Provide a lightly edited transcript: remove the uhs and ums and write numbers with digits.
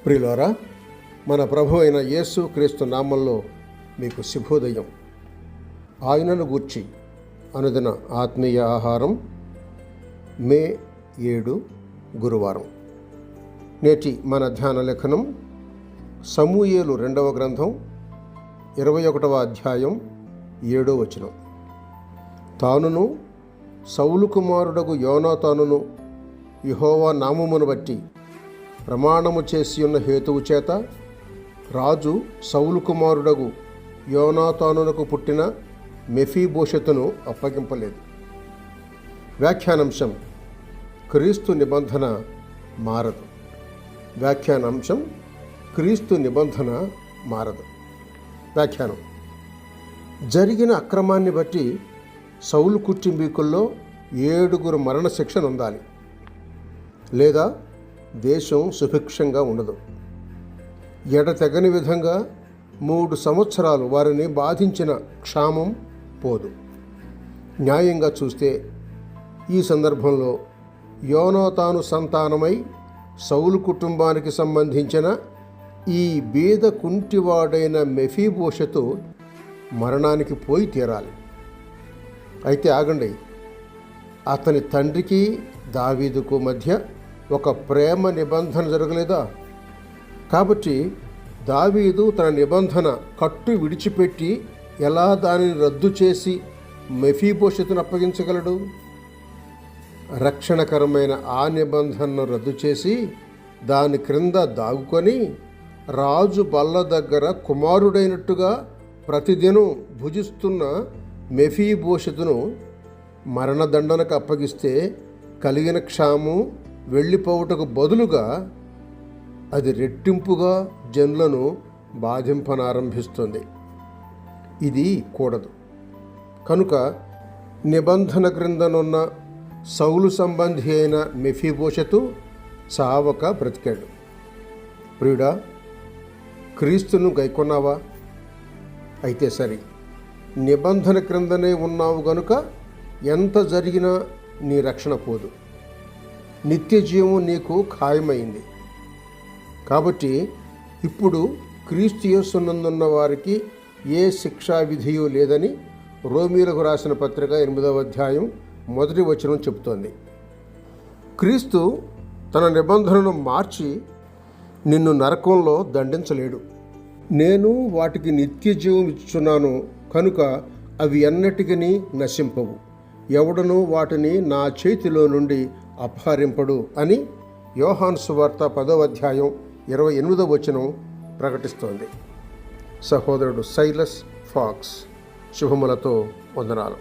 ప్రియులారా, మన ప్రభు అయిన యేసు క్రీస్తు నామంలో మీకు శుభోదయం. ఆయనను గూర్చి అనుదిన ఆత్మీయ ఆహారం, మే 7 గురువారం. నేటి మన ధ్యాన లేఖనం సమూయేలు 2వ గ్రంథం 21వ అధ్యాయం 7వ వచనం. తానును సౌలు కుమారుడగు యోనాతానును యెహోవా నామమును బట్టి ప్రమాణము చేసి ఉన్న హేతువు చేత రాజు సౌలు కుమారుడగు యోనాతానునకు పుట్టిన మెఫీబోషెతును అప్పగింపలేదు. వ్యాఖ్యానాంశం: క్రీస్తు నిబంధన మారదు. వ్యాఖ్యానాంశం: క్రీస్తు నిబంధన మారదు. వ్యాఖ్యానం: జరిగిన అక్రమాన్ని బట్టి సౌలు కుటుంబీకుల్లో 7 మరణశిక్ష నొందాలి, లేదా దేశం సుభిక్షంగా ఉండదు. ఎడతెగని విధంగా 3 సంవత్సరాలు వారిని బాధించిన క్షామం పోదు. న్యాయంగా చూస్తే ఈ సందర్భంలో యోనాతాను సంతానమై సౌలు కుటుంబానికి సంబంధించిన ఈ బీద కుంటివాడైన మెఫీబోషెతు మరణానికి పోయి తీరాలి. అయితే ఆగండి, అతని తండ్రికి దావీదుకు మధ్య ఒక ప్రేమ నిబంధన జరగలేదా? కాబట్టి దావీదు తన నిబంధన కట్టు విడిచిపెట్టి ఎలా దానిని రద్దు చేసి మెఫీబోషెతును అప్పగించగలడు? రక్షణకరమైన ఆ నిబంధనను రద్దు చేసి దాని క్రింద దాగుకొని రాజు బల్ల దగ్గర కుమారుడైనట్టుగా ప్రతిదినం భుజిస్తున్న మెఫీబోషెతును మరణదండనకు అప్పగిస్తే కలిగిన క్షామం వెళ్ళిపోవుటకు బదులుగా అది రెట్టింపుగా జనులను బాధింపనారంభిస్తుంది. ఇది కూడదు. కనుక నిబంధన క్రిందనున్న సౌలు సంబంధి అయిన మెఫీబోషెతు చావక బ్రతికాడు. ప్రియుడా, క్రీస్తును గైకొన్నావా? అయితే సరి, నిబంధన క్రిందనే ఉన్నావు గనుక ఎంత జరిగినా నీ రక్షణ పోదు. నిత్య జీవం నీకు ఖాయమైంది. కాబట్టి ఇప్పుడు క్రీస్తు యేసునందున్న వారికి ఏ శిక్షా విధియు లేదని రోమీయులకు రాసిన పత్రిక 8వ అధ్యాయం 1వ వచనం చెబుతోంది. క్రీస్తు తన నిబంధనను మార్చి నిన్ను నరకంలో దండించలేడు. నేను వాటికి నిత్య జీవం ఇచ్చుచున్నాను కనుక అవి ఎన్నటికీ నశింపవు, ఎవడనూ వాటిని నా చేతిలో నుండి అపహరింపడు అని యోహాను సువార్త 10వ అధ్యాయం 28వ వచనం ప్రకటిస్తోంది. సహోదరుడు సైలస్ ఫాక్స్. శుభములతో వందనాలు.